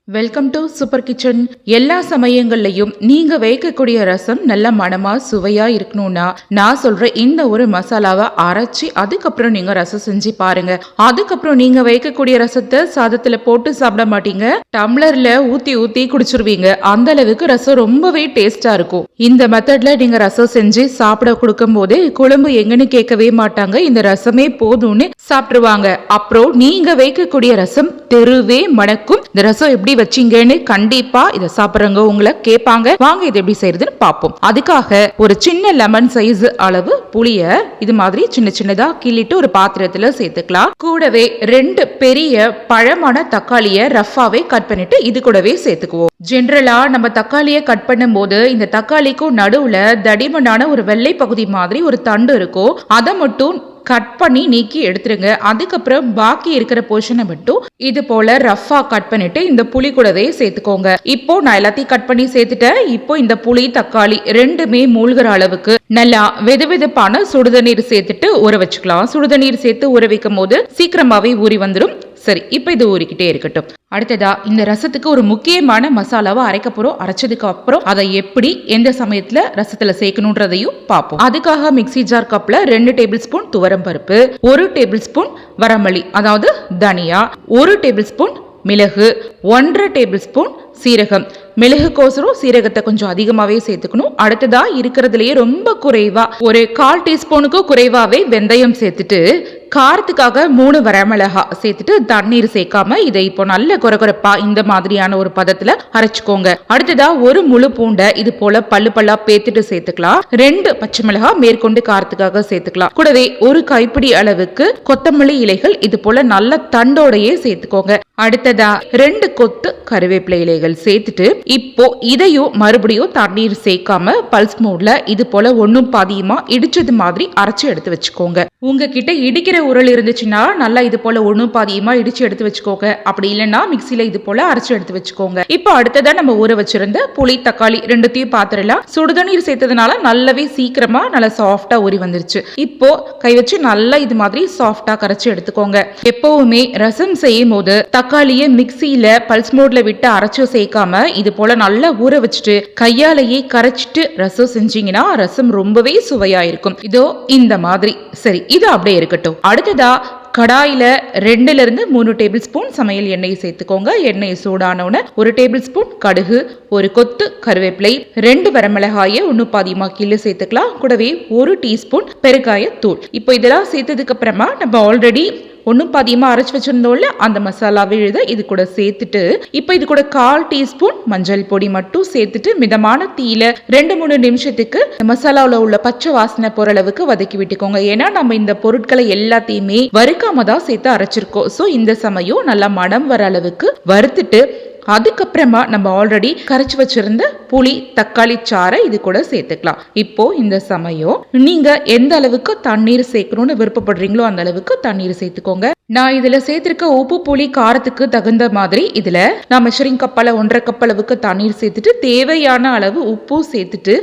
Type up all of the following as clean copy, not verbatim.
Welcome to super kitchen. எல்லா சமயங்கள்லையும் நீங்க வைக்கக்கூடிய ரசம் நல்ல மனமா சுவையா இருக்கணும்னா நான் சொல்ற இந்த ஒரு மசாலாவை அரைச்சி அதுக்கப்புறம் நீங்க ரசம் செஞ்சு பாருங்க. அதுக்கப்புறம் நீங்க வைக்கக்கூடிய ரசத்தை சாதத்துல போட்டு சாப்பிட மாட்டீங்க, டம்ளர்ல ஊத்தி ஊத்தி குடிச்சிருவீங்க. அந்த அளவுக்கு ரசம் ரொம்பவே டேஸ்டா இருக்கும். இந்த மெத்தட்ல நீங்க ரசம் செஞ்சு சாப்பிட கொடுக்கும் போது குழம்பு எங்கன்னு கேட்கவே மாட்டாங்க, இந்த ரசமே போதும்னு சாப்பிட்டுருவாங்க. அப்புறம் நீங்க வைக்கக்கூடிய ரசம் தெருவே மணக்கும். இந்த ரசம் எப்படி வச்சீங்கன்னு கண்டிப்பா இத சாப்பிடுறவங்க உங்களை கேட்பாங்க. வாங்க இது எப்படி செய்யறதுன்னு பார்ப்போம். அதுக்காக ஒரு சின்ன லெமன் சைஸ் அளவு புளிய இது மாதிரி சின்ன சின்னதா கிள்ளிட்டு ஒரு பாத்திரத்துல சேர்த்துக்கலாம். கூடவே 2 பெரிய பழமான தக்காளிய ரஃபாவே கட் பண்ணிட்டு இது கூடவே சேர்த்துக்குவோம். ஜென்ரலா நம்ம தக்காளியை கட் பண்ணும் போது இந்த தக்காளிக்கும் நடுவுல தடிமனான ஒரு வெள்ளை பகுதி மாதிரி ஒரு தண்டு இருக்கும். அதை மட்டும் கட் பண்ணி நீக்கி எடுத்துருங்க. அதுக்கப்புறம் பாக்கி இருக்கிற போர்ஷனை மட்டும் இது போல ரஃபா கட் பண்ணிட்டு இந்த புளி கூடவே சேர்த்துக்கோங்க. இப்போ நான் எல்லாத்தையும் கட் பண்ணி சேர்த்துட்டேன். இப்போ இந்த புளி தக்காளி ரெண்டுமே மூழ்கிற அளவுக்கு நல்லா வெதுவெதுப்பான சுடுதண்ணீர் சேர்த்துட்டு ஊற வச்சுக்கலாம். சுடுதண்ணீர் சேர்த்து ஊற வைக்கும் போது சீக்கிரமாவே ஊறி வந்துடும். சரி, இப்போ இது ஊறிக்கிட்டே இருக்கட்டும். அடுத்ததா இந்த ரசத்துக்கு ஒரு முக்கியமான மசாலாவை அரைக்க போறோம். அரைச்சதுக்கு அப்புறம் அதை எப்படி எந்த சமயத்துல ரசத்துல சேர்க்கணும்ன்றதையும் பார்ப்போம். அதுக்காக மிக்ஸி ஜார் கப்ல 2 டேபிள் ஸ்பூன் துவரம் பருப்பு, 1 டேபிள் ஸ்பூன் வரமல்லி அதாவது தனியா, 1 டேபிள் ஸ்பூன் மிளகு, 1.5 டேபிள் ஸ்பூன் சீரகம். மிளகு கோசரம் சீரகத்தை கொஞ்சம் அதிகமாவே சேர்த்துக்கணும். அடுத்ததா இருக்கிறதுலயே ரொம்ப குறைவா ஒரு 1/4 டீஸ்பூனுக்கு குறைவாவே வெந்தயம் சேர்த்துட்டு காரத்துக்காக 3 வரமிளகா சேர்த்துட்டு தண்ணீர் சேர்க்காம இதை இப்போ நல்ல கொரகொரப்பா இந்த மாதிரியான ஒரு பதத்துல அரைச்சுக்கோங்க. அடுத்ததா ஒரு முழு பூண்டை இது போல பல்லு பல்லா பேத்துட்டு சேர்த்துக்கலாம். 2 பச்சை மிளகாய் மேற்கொண்டு காரத்துக்காக சேர்த்துக்கலாம். கூடவே ஒரு கைப்பிடி அளவுக்கு கொத்தமல்லி இலைகள் இது போல நல்ல தண்டோடையே சேர்த்துக்கோங்க. அடுத்ததா 2 கொத்து கருவேப்பிலை இலைகள் சேர்த்துட்டு இப்போ இதையும் மறுபடியும் தண்ணீர் சேர்க்காம பல்ஸ் மோட்ல இது போல ஒன்னும் பாதியுமா இடிச்சது மாதிரி அரைச்சு எடுத்து வச்சுக்கோங்க. உங்ககிட்ட இடிக்கிற உரல் இருந்துச்சுன்னா நல்லா இது போல ஒன்னும் பாதியுமா இடிச்சு எடுத்து வச்சுக்கோங்க. அப்படி இல்லைன்னா மிக்சியில இது போல அரைச்சு எடுத்து வச்சுக்கோங்க. இப்போ அடுத்ததா நம்ம ஊற வச்சிருந்த புளி தக்காளி ரெண்டுத்தையும் பாத்திரலாம். சுடுதண்ணீர் சேர்த்ததுனால நல்லாவே சீக்கிரமா நல்லா சாஃப்டா ஊறி வந்துருச்சு. இப்போ கை வச்சு நல்லா இது மாதிரி சாஃப்டா கரைச்சு எடுத்துக்கோங்க. எப்பவுமே ரசம் செய்யும் போது தக்காளியை மிக்சியில பல்ஸ் மோட்ல விட்டு அரைச்சு சேர்க்காம இது போல நல்லா ஊற வச்சுட்டு கையாலேயே கரைச்சிட்டு ரசம் செஞ்சீங்கன்னா ரசம் ரொம்பவே சுவையா இருக்கும். இதோ இந்த மாதிரி. சரி, இது அப்படியே இருக்கட்டும். அடுத்ததா கடாயில 2-3 டேபிள் ஸ்பூன் சமையல் எண்ணெய் சேர்த்துக்கோங்க. எண்ணெய் சூடானவுடனே 1 டேபிள் ஸ்பூன் கடுகு, 1 கொத்து கருவேப்பிலை, 2 வரமிளகாயை 1 பாதியமா கிள்ளு சேர்த்துக்கலாம். கூடவே 1 டீஸ்பூன் பெருங்காய தூள். இப்போ இதெல்லாம் சேர்த்ததுக்கு அப்புறமா நம்ம ஆல்ரெடி 1 பாதியமா அரைச்சு வச்சிருந்தோம்ல அந்த மசாலா விழுத இது கூட சேர்த்துட்டு இப்போ இது கூட 1/4 டீஸ்பூன் மஞ்சள் பொடி மட்டும் சேர்த்துட்டு மிதமான தீயில 2-3 நிமிஷத்துக்கு மசாலாவில் உள்ள பச்சை வாசனை போற அளவுக்கு வதக்கி விட்டுக்கோங்க. ஏன்னா நம்ம இந்த பொருட்களை எல்லாத்தையுமே வறுக்காம தான் சேர்த்து அரைச்சிருக்கோம். ஸோ இந்த சமயம் நல்லா மனம் வர அளவுக்கு வறுத்துட்டு அதுக்கப்புறமா நம்ம ஆல்ரெடி கரைச்சு வச்சிருந்த புளி தக்காளி சாறை இது கூட சேர்த்துக்கலாம். இப்போ இந்த சமயம் நீங்க எந்த அளவுக்கு தண்ணீர் சேர்க்கணும்னு விருப்பப்படுறீங்களோ அந்த அளவுக்கு தண்ணீர் சேர்த்துக்கோங்க. நான் இதுல சேர்த்திருக்க உப்பு புளி காரத்துக்கு தகுந்த மாதிரி இதுல நான் மெஷரிங் கப்பால 1.5 கப் அளவுக்கு தண்ணீர் சேர்த்துட்டு தேவையான அளவு உப்பு சேர்த்துட்டு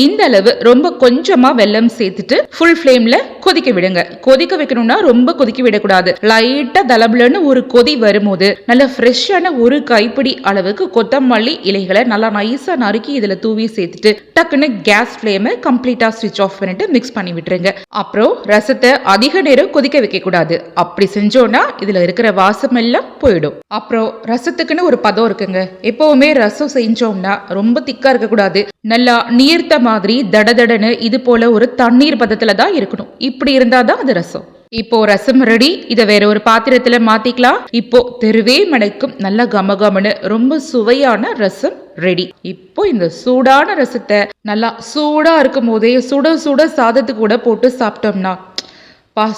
இந்த அளவு ரொம்ப கொஞ்சமா வெல்லம் சேர்த்துட்டு ஃபுல் ஃப்ளேம்ல கொதிக்க விடுங்க. கொதிக்க வைக்கணும்னா ரொம்ப கொதிக்க விடக்கூடாது. லைட்டா தலபுலன்னு ஒரு கொதி வரும்போது நல்ல ஃப்ரெஷ்ஷான ஒரு கைப்பிடி அளவுக்கு கொத்தமல்லி இலைகளை நல்லா நைஸா நறுக்கி இதுல தூவி சேர்த்துட்டு டக்குன்னு கேஸ் ஃப்ளேமை கம்ப்ளீட்டா ஸ்விட்ச் ஆஃப் பண்ணிட்டு மிக்ஸ் பண்ணி விட்டுருங்க. அப்புறம் ரசத்தை அதிக நேரம் கொதிக்க வைக்க கூடாது. அப்படி செஞ்சோம்னா இதுல இருக்கிற வாசம் எல்லாம் போயிடும். அப்புறம் ரசத்துக்குன்னு ஒரு பதம் இருக்குங்க. எப்பவுமே ரசம் செஞ்சோம்னா ரொம்ப திக்கா இருக்க கூடாது. நல்லா நீர்த்த மாதிரி தடதடன்னு இது போல ஒரு தண்ணீர் பதத்துல தான் இருக்கணும். இப்படி இருந்தாதான் அது ரசம். இப்போ ரசம் ரெடி. இதை வேற ஒரு பாத்திரத்துல மாத்திக்கலாம். இப்போ தெருவே மணக்கும் நல்ல கமகமனு ரொம்ப சுவையான ரசம் ரெடி. இப்போ இந்த சூடான ரசத்தை நல்லா சூடா இருக்கும் போதே சுட சுட சாதத்துக்கு கூட போட்டு சாப்பிட்டோம்னா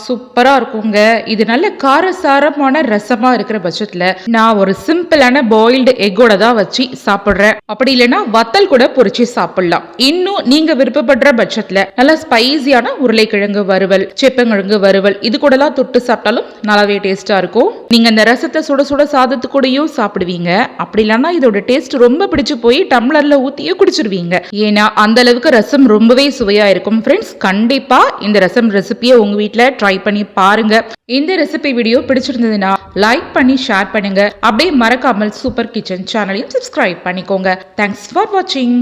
சூப்பரா இருக்குங்க. இது நல்ல காரசாரமான ரசமா இருக்கிற பட்சத்துல நான் ஒரு சிம்பிளான பாயில்டு எக்கோட தான் வச்சு சாப்பிடுறேன். அப்படி இல்லைன்னா வத்தல் கூட பொரிச்சு சாப்பிடலாம். இன்னும் நீங்க விருப்பப்படுற பட்சத்துல நல்ல ஸ்பைசியான உருளைக்கிழங்கு வறுவல், செப்பங்கிழங்கு வறுவல் இது கூட எல்லாம் தொட்டு சாப்பிட்டாலும் நல்லாவே டேஸ்டா இருக்கும். நீங்க இந்த ரசத்தை சுட சுட சாதத்து கூடயும் சாப்பிடுவீங்க. அப்படி இல்லைன்னா இதோட டேஸ்ட் ரொம்ப பிடிச்சு போய் டம்ளர்ல ஊத்தியே குடிச்சிருவீங்க. ஏன்னா அந்த அளவுக்கு ரசம் ரொம்பவே சுவையா இருக்கும். ஃப்ரெண்ட்ஸ், கண்டிப்பா இந்த ரசம் ரெசிபியை உங்க வீட்டுல வீட்டில் ட்ரை பண்ணி பாருங்க. இந்த ரெசிபி வீடியோ பிடிச்சிருந்ததுன்னா லைக் பண்ணி ஷேர் பண்ணுங்க. அப்படியே மறக்காமல் சூப்பர் கிச்சன் சேனலையும் சப்ஸ்கிரைப் பண்ணிக்கோங்க. தேங்க்ஸ் ஃபார் வாட்சிங்.